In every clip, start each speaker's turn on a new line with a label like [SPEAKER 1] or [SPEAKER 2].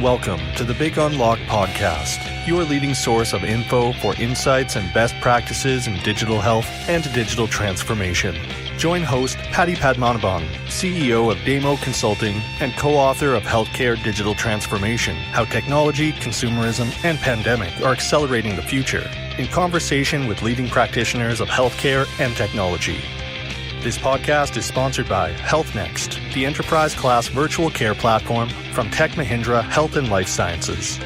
[SPEAKER 1] Welcome to the Big Unlock podcast, your leading source of info for insights and best practices in digital health and digital transformation. Join host Patty Padmanabhan, CEO of Damo Consulting and co-author of Healthcare Digital Transformation, How Technology, Consumerism, and Pandemic Are Accelerating the Future, in conversation with leading practitioners of healthcare and technology. This podcast is sponsored by Health Next, the enterprise-class virtual care platform from Tech Mahindra Health and Life Sciences.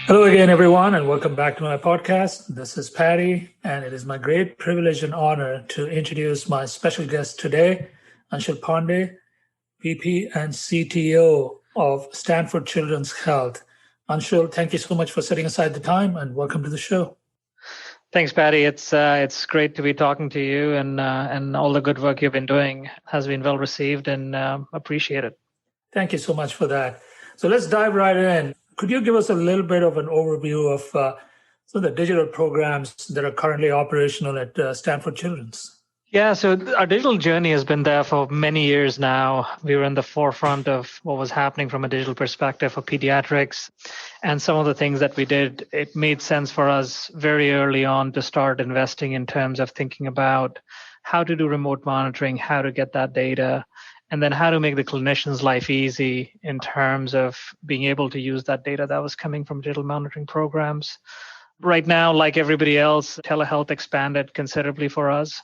[SPEAKER 2] Hello again, everyone, and welcome back to my podcast. This is Patty, and it is my great privilege and honor to introduce my special guest today, Anshul Pande, VP and CTO of Stanford Children's Health. Anshul, thank you so much for setting aside the time, and welcome to the show.
[SPEAKER 3] Thanks, Patty. It's great to be talking to you, and all the good work you've been doing has been well received and appreciated.
[SPEAKER 2] Thank you so much for that. So let's dive right in. Could you give us a little bit of an overview of some of the digital programs that are currently operational at Stanford Children's?
[SPEAKER 3] Yeah, so our digital journey has been there for many years now. We were in the forefront of what was happening from a digital perspective for pediatrics. And some of the things that we did, it made sense for us very early on to start investing in terms of thinking about how to do remote monitoring, how to get that data, and then how to make the clinician's life easy in terms of being able to use that data that was coming from digital monitoring programs. Right now, like everybody else, telehealth expanded considerably for us.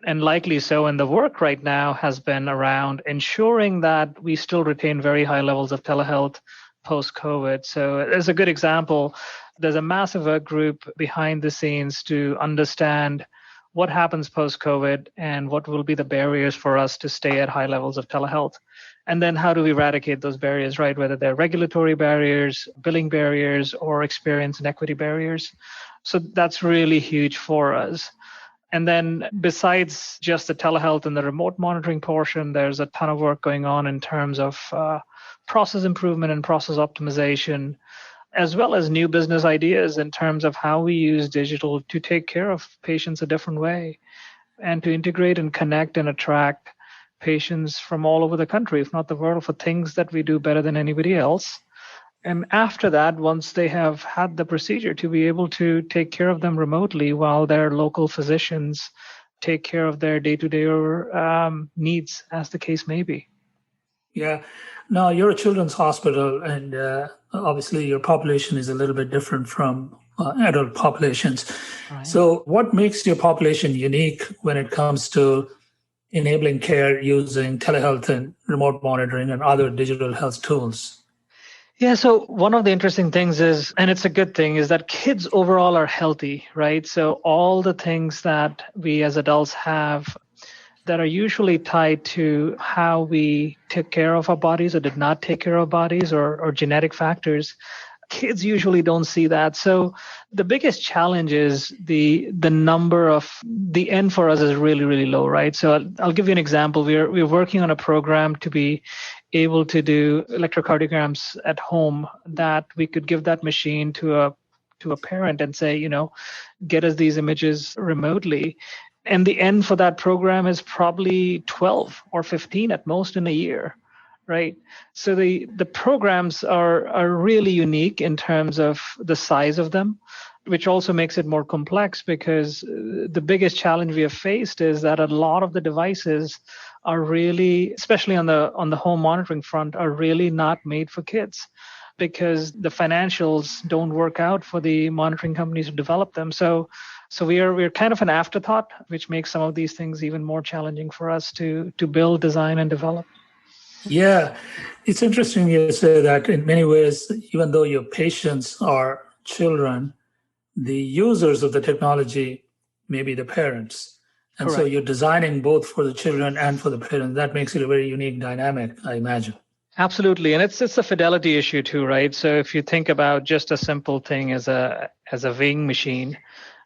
[SPEAKER 3] And likely so. And the work right now has been around ensuring that we still retain very high levels of telehealth post-COVID. So as a good example, there's a massive work group behind the scenes to understand what happens post-COVID and what will be the barriers for us to stay at high levels of telehealth. And then how do we eradicate those barriers, right? Whether they're regulatory barriers, billing barriers, or experience and equity barriers. So that's really huge for us. And then besides just the telehealth and the remote monitoring portion, there's a ton of work going on in terms of process improvement and process optimization, as well as new business ideas in terms of how we use digital to take care of patients a different way and to integrate and connect and attract patients from all over the country, if not the world, for things that we do better than anybody else. And after that, once they have had the procedure, to be able to take care of them remotely while their local physicians take care of their day-to-day needs, as the case may be.
[SPEAKER 2] Yeah. Now, you're a children's hospital, and obviously your population is a little bit different from adult populations. Right. So what makes your population unique when it comes to enabling care using telehealth and remote monitoring and other digital health tools?
[SPEAKER 3] Yeah, so one of the interesting things is, and it's a good thing, is that kids overall are healthy, right? So all the things that we as adults have that are usually tied to how we took care of our bodies or did not take care of our bodies or genetic factors, kids usually don't see that. So the biggest challenge is the number of, the N for us is really, really low, right? So I'll give you an example. We're working on a program to be able to do electrocardiograms at home, that we could give that machine to a parent and say, get us these images remotely. And the N for that program is probably 12 or 15 at most in a year. Right. So the programs are really unique in terms of the size of them, which also makes it more complex, because the biggest challenge we have faced is that a lot of the devices are really, especially on the home monitoring front, are really not made for kids, because the financials don't work out for the monitoring companies who develop them. So we're kind of an afterthought, which makes some of these things even more challenging for us to build, design, and develop.
[SPEAKER 2] Yeah, it's interesting you say that. In many ways, even though your patients are children, the users of the technology may be the parents. And Correct. So you're designing both for the children and for the parents. That makes it a very unique dynamic, I imagine.
[SPEAKER 3] Absolutely. And it's a fidelity issue too, right? So if you think about just a simple thing as a weighing machine,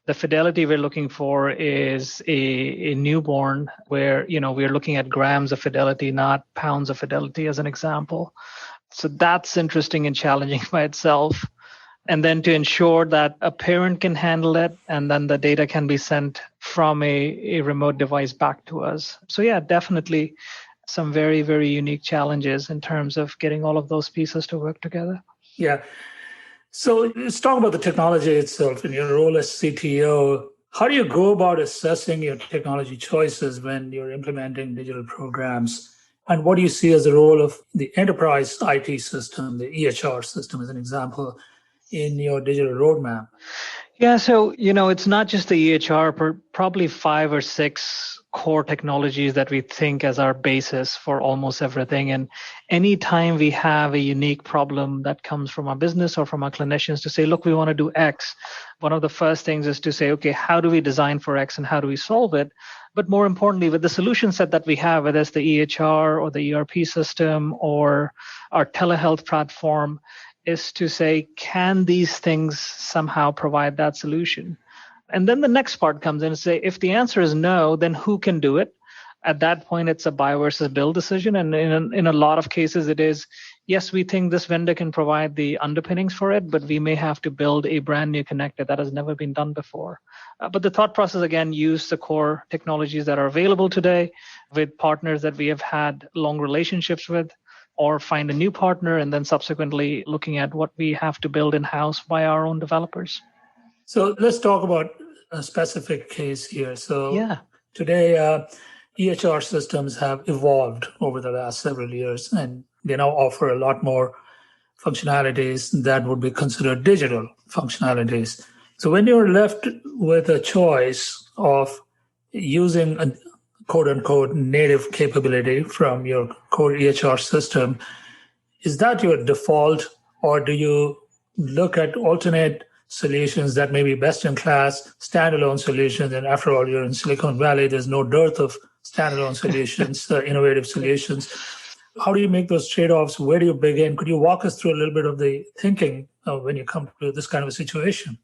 [SPEAKER 3] the fidelity we're looking for is a newborn where, we're looking at grams of fidelity, not pounds of fidelity as an example. So that's interesting and challenging by itself. and then to ensure that a parent can handle it, and then the data can be sent from a remote device back to us. So yeah, definitely some very, very unique challenges in terms of getting all of those pieces to work together.
[SPEAKER 2] Yeah. So let's talk about the technology itself. In your role as CTO, how do you go about assessing your technology choices when you're implementing digital programs? And what do you see as the role of the enterprise IT system, the EHR system, as an example, in your digital roadmap?
[SPEAKER 3] Yeah, so it's not just the EHR, but probably 5 or 6 core technologies that we think as our basis for almost everything. And anytime we have a unique problem that comes from our business or from our clinicians to say, look, we want to do X, one of the first things is to say, okay, how do we design for X and how do we solve it? But more importantly, with the solution set that we have, whether it's the EHR or the ERP system or our telehealth platform, is to say, can these things somehow provide that solution? And then the next part comes in and say, if the answer is no, then who can do it? At that point, it's a buy versus build decision. And in a lot of cases, it is, yes, we think this vendor can provide the underpinnings for it, but we may have to build a brand new connector that has never been done before. But the thought process, again, use the core technologies that are available today with partners that we have had long relationships with, or find a new partner, and then subsequently looking at what we have to build in-house by our own developers.
[SPEAKER 2] So let's talk about a specific case here. So
[SPEAKER 3] Yeah.
[SPEAKER 2] today, EHR systems have evolved over the last several years, and they now offer a lot more functionalities that would be considered digital functionalities. So when you're left with a choice of using a quote unquote native capability from your core EHR system, is that your default, or do you look at alternate solutions that may be best in class, standalone solutions? And after all, you're in Silicon Valley, there's no dearth of standalone solutions, innovative solutions. How do you make those trade-offs? Where do you begin? Could you walk us through a little bit of the thinking when you come to this kind of a situation?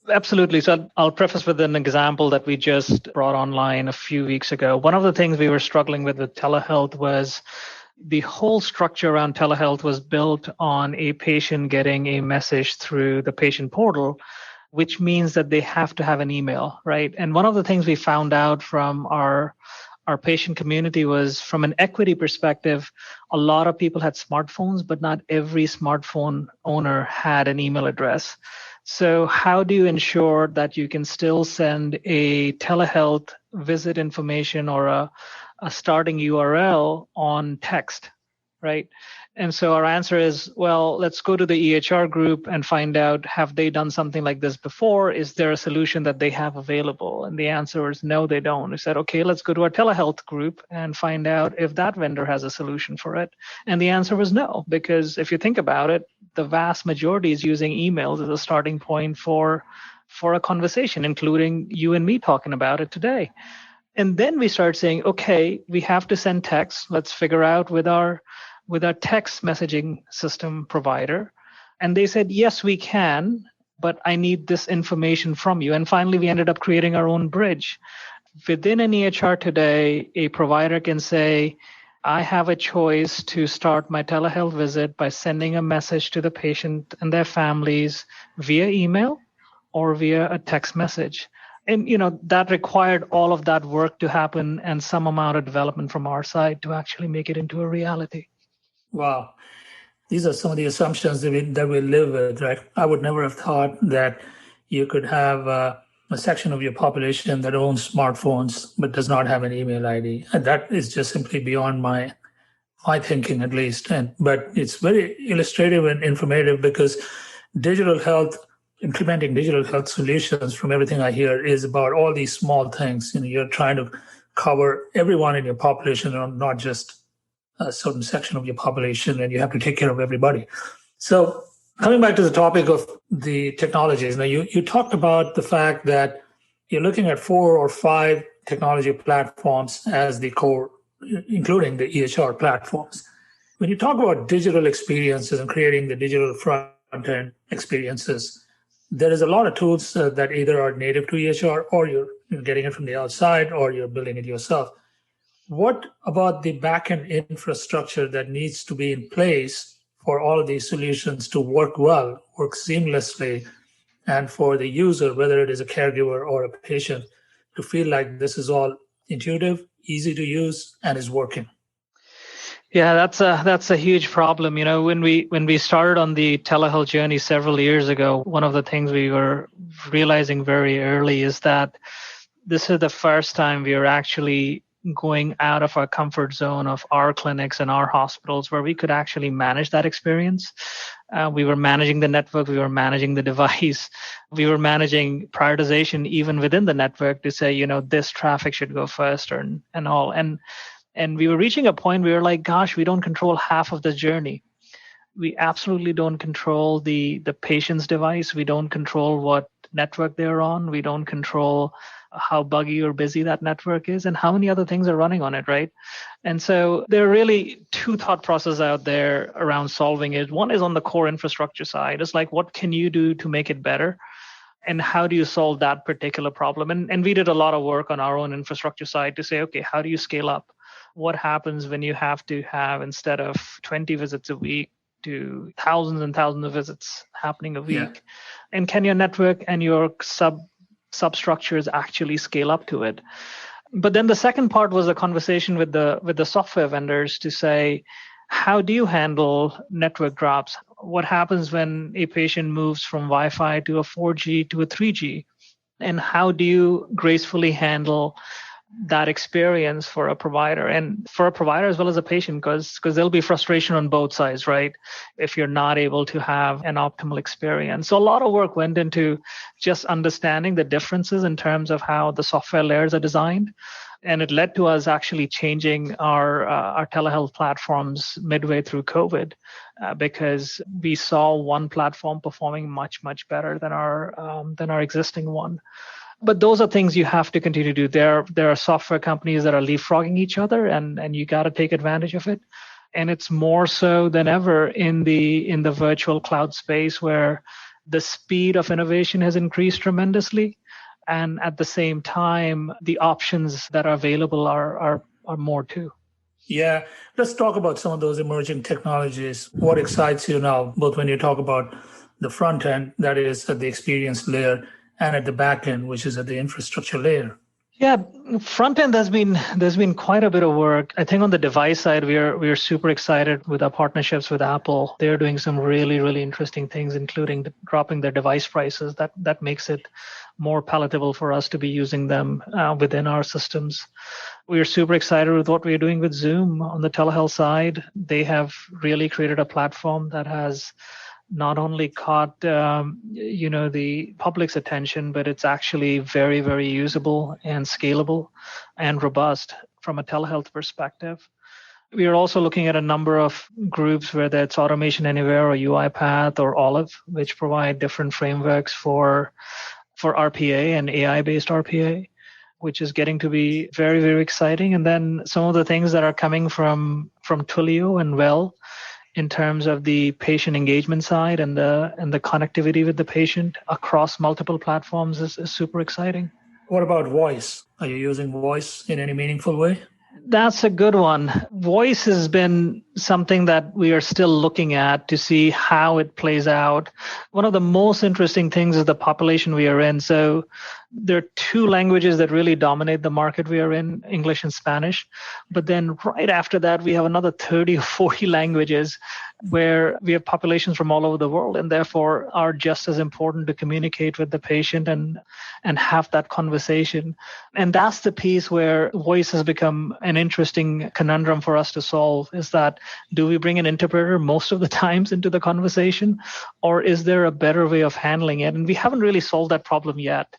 [SPEAKER 3] Absolutely. So I'll preface with an example that we just brought online a few weeks ago. One of the things we were struggling with telehealth was the whole structure around telehealth was built on a patient getting a message through the patient portal, which means that they have to have an email, right? And one of the things we found out from our patient community was, from an equity perspective, a lot of people had smartphones, but not every smartphone owner had an email address. So how do you ensure that you can still send a telehealth visit information or a starting URL on text, right? And so our answer is, well, let's go to the EHR group and find out, have they done something like this before? Is there a solution that they have available? And the answer is no, they don't. We said, okay, let's go to our telehealth group and find out if that vendor has a solution for it. And the answer was no, because if you think about it, the vast majority is using emails as a starting point for a conversation, including you and me talking about it today. And then we start saying, okay, we have to send text. Let's figure out with our text messaging system provider. And they said, yes, we can, but I need this information from you. And finally, we ended up creating our own bridge. Within an EHR today, a provider can say, I have a choice to start my telehealth visit by sending a message to the patient and their families via email or via a text message. And that required all of that work to happen and some amount of development from our side to actually make it into a reality.
[SPEAKER 2] Wow. These are some of the assumptions that we live with, right? I would never have thought that you could have a section of your population that owns smartphones but does not have an email ID. And that is just simply beyond my thinking, at least. But it's very illustrative and informative, because implementing digital health solutions, from everything I hear, is about all these small things. You're trying to cover everyone in your population, not just a certain section of your population, and you have to take care of everybody. So coming back to the topic of the technologies, now you talked about the fact that you're looking at 4 or 5 technology platforms as the core, including the EHR platforms. When you talk about digital experiences and creating the digital front-end experiences, there is a lot of tools that either are native to EHR, or you're getting it from the outside, or you're building it yourself. What about the backend infrastructure that needs to be in place for all of these solutions to work well, work seamlessly, and for the user, whether it is a caregiver or a patient, to feel like this is all intuitive, easy to use, and is working.
[SPEAKER 3] Yeah, that's a huge problem. When we started on the telehealth journey several years ago, one of the things we were realizing very early is that this is the first time we are actually going out of our comfort zone of our clinics and our hospitals where we could actually manage that experience. We were managing the network, we were managing the device, we were managing prioritization even within the network to say, this traffic should go first and all. And we were reaching a point where we were like, gosh, we don't control half of the journey. We absolutely don't control the patient's device. We don't control what network they're on. We don't control how buggy or busy that network is and how many other things are running on it, right? And so there are really two thought processes out there around solving it. One is on the core infrastructure side. It's like, what can you do to make it better? And how do you solve that particular problem? And we did a lot of work on our own infrastructure side to say, okay, how do you scale up? What happens when you have to have, instead of 20 visits a week, to thousands and thousands of visits happening a week?
[SPEAKER 2] Yeah.
[SPEAKER 3] And can your network and your substructures actually scale up to it? But then the second part was a conversation with the software vendors to say, how do you handle network drops? What happens when a patient moves from Wi-Fi to a 4G to a 3G? And how do you gracefully handle that experience for a provider, and for a provider as well as a patient, because there'll be frustration on both sides, right? If you're not able to have an optimal experience. So a lot of work went into just understanding the differences in terms of how the software layers are designed. And it led to us actually changing our telehealth platforms midway through COVID, because we saw one platform performing much, much better than our existing one. But those are things you have to continue to do. There are software companies that are leapfrogging each other, and you got to take advantage of it. And it's more so than ever in the virtual cloud space, where the speed of innovation has increased tremendously, and at the same time, the options that are available are more too.
[SPEAKER 2] Yeah, let's talk about some of those emerging technologies. What excites you now, both when you talk about the front end, that is at the experience layer, and at the back end, which is at the infrastructure layer?
[SPEAKER 3] Yeah, front end, there's been quite a bit of work. I think on the device side, we are super excited with our partnerships with Apple. They're doing some really, really interesting things, including dropping their device prices. That makes it more palatable for us to be using them within our systems. We are super excited with what we are doing with Zoom on the telehealth side. They have really created a platform that has not only caught the public's attention, but it's actually very, very usable and scalable and robust from a telehealth perspective. We are also looking at a number of groups, whether it's Automation Anywhere or UiPath or Olive, which provide different frameworks for RPA and AI-based RPA, which is getting to be very, very exciting. And then some of the things that are coming from Twilio and Well, in terms of the patient engagement side and the connectivity with the patient across multiple platforms is super exciting.
[SPEAKER 2] What about voice? Are you using voice in any meaningful way?
[SPEAKER 3] That's a good one. Voice has been something that we are still looking at to see how it plays out. One of the most interesting things is the population we are in. So there are two languages that really dominate the market we are in, English and Spanish. But then right after that, we have another 30 or 40 languages where we have populations from all over the world, and therefore are just as important to communicate with the patient and have that conversation. And that's the piece where voice has become an interesting conundrum for us to solve, is that do we bring an interpreter most of the times into the conversation, or is there a better way of handling it? And we haven't really solved that problem yet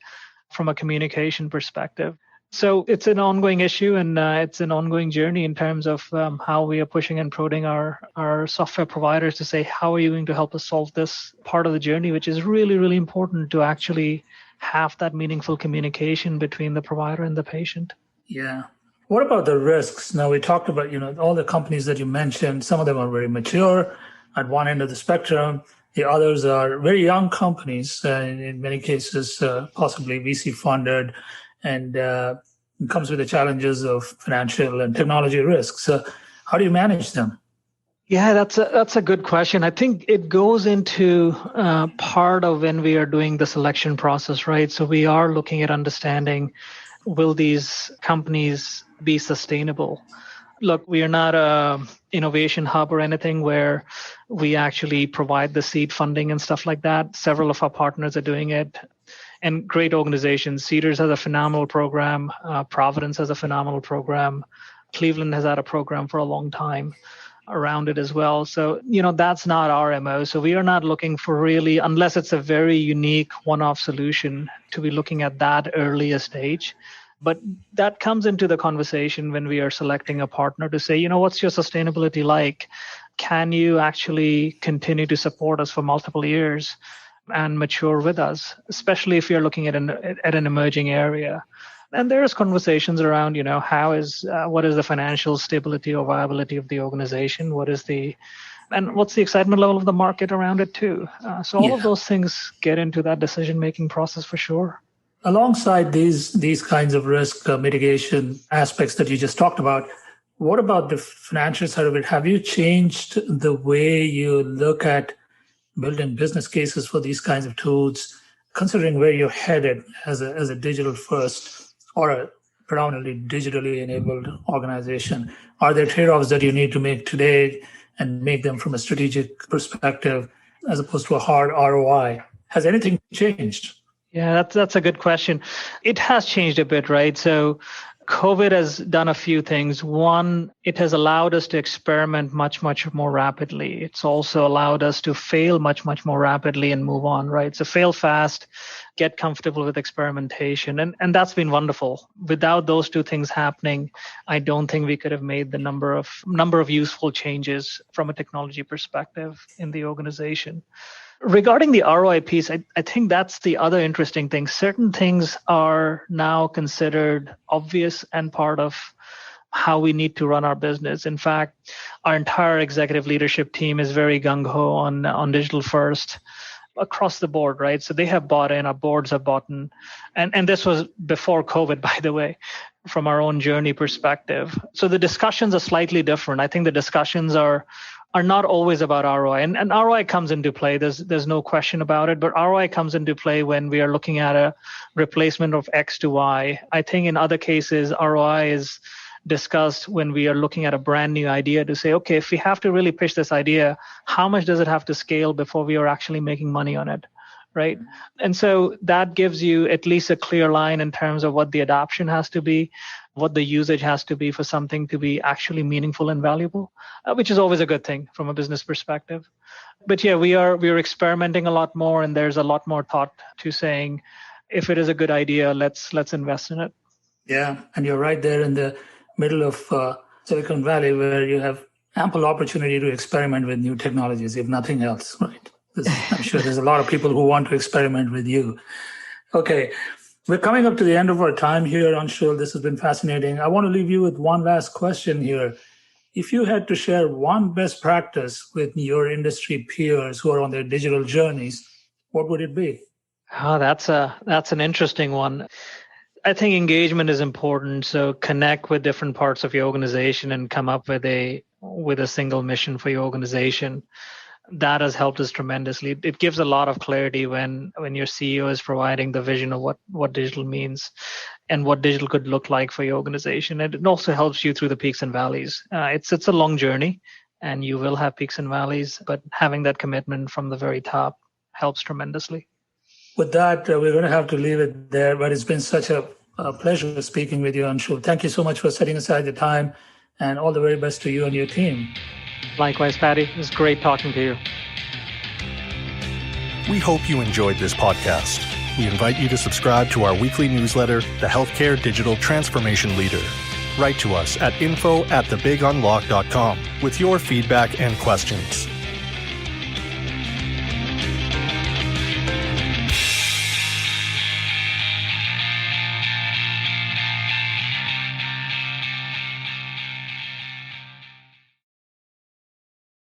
[SPEAKER 3] from a communication perspective. So it's an ongoing issue, and it's an ongoing journey in terms of how we are pushing and prodding our software providers to say, how are you going to help us solve this part of the journey, which is really, really important to actually have that meaningful communication between the provider and the patient.
[SPEAKER 2] Yeah. What about the risks? Now, we talked about, all the companies that you mentioned. Some of them are very mature at one end of the spectrum. The others are very young companies, and in many cases, possibly VC funded, and it comes with the challenges of financial and technology risks. How do you manage them?
[SPEAKER 3] Yeah, that's a good question. I think it goes into part of when we are doing the selection process, right? So we are looking at understanding, will these companies be sustainable? Look, we are not a innovation hub or anything where we actually provide the seed funding and stuff like that. Several of our partners are doing it, and great organizations. Cedars has a phenomenal program. Providence has a phenomenal program. Cleveland has had a program for a long time around it as well. So, that's not our MO. So we are not looking for really, unless it's a very unique one-off solution, to be looking at that earlier stage. But that comes into the conversation when we are selecting a partner to say, what's your sustainability like? Can you actually continue to support us for multiple years and mature with us, especially if you're looking at an emerging area? And there's conversations around, what is the financial stability or viability of the organization? What's the excitement level of the market around it too? So all of those things get into that decision-making process for sure.
[SPEAKER 2] Alongside these kinds of risk mitigation aspects that you just talked about, what about the financial side of it? Have you changed the way you look at building business cases for these kinds of tools, considering where you're headed as a digital first or a predominantly digitally enabled organization? Are there trade-offs that you need to make today and make them from a strategic perspective as opposed to a hard ROI? Has anything changed?
[SPEAKER 3] Yeah, that's a good question. It has changed a bit, right? So COVID has done a few things. One, it has allowed us to experiment much, much more rapidly. It's also allowed us to fail much, much more rapidly and move on, right? So fail fast, get comfortable with experimentation. And that's been wonderful. Without those two things happening, I don't think we could have made the number of useful changes from a technology perspective in the organization. Regarding the ROI piece, I think that's the other interesting thing. Certain things are now considered obvious and part of how we need to run our business. In fact, our entire executive leadership team is very gung-ho on digital first across the board, right? So they have bought in, our boards have bought in. And this was before COVID, by the way, from our own journey perspective. So the discussions are slightly different. I think the discussions are not always about ROI. And ROI comes into play. There's no question about it. But ROI comes into play when we are looking at a replacement of X to Y. I think in other cases, ROI is discussed when we are looking at a brand new idea to say, okay, if we have to really pitch this idea, how much does it have to scale before we are actually making money on it? Right. And so that gives you at least a clear line in terms of what the adoption has to be, what the usage has to be for something to be actually meaningful and valuable, which is always a good thing from a business perspective. But yeah, we are experimenting a lot more, and there's a lot more thought to saying, if it is a good idea, let's invest in it.
[SPEAKER 2] Yeah, and you're right there in the middle of Silicon Valley, where you have ample opportunity to experiment with new technologies, if nothing else, right? I'm sure there's a lot of people who want to experiment with you. Okay, we're coming up to the end of our time here, Anshul. This has been fascinating. I want to leave you with one last question here. If you had to share one best practice with your industry peers who are on their digital journeys, what would it be?
[SPEAKER 3] Oh, that's an interesting one. I think engagement is important. So connect with different parts of your organization and come up with a single mission for your organization. That has helped us tremendously. It gives a lot of clarity when your CEO is providing the vision of what digital means and what digital could look like for your organization. And it also helps you through the peaks and valleys. It's a long journey, and you will have peaks and valleys, but having that commitment from the very top helps tremendously.
[SPEAKER 2] With that, we're going to have to leave it there, but it's been such a pleasure speaking with you, Anshul. Thank you so much for setting aside the time, and all the very best to you and your team.
[SPEAKER 3] Likewise, Patty. It was great talking to you.
[SPEAKER 1] We hope you enjoyed this podcast. We invite you to subscribe to our weekly newsletter, The Healthcare Digital Transformation Leader. Write to us at info@thebigunlock.com with your feedback and questions.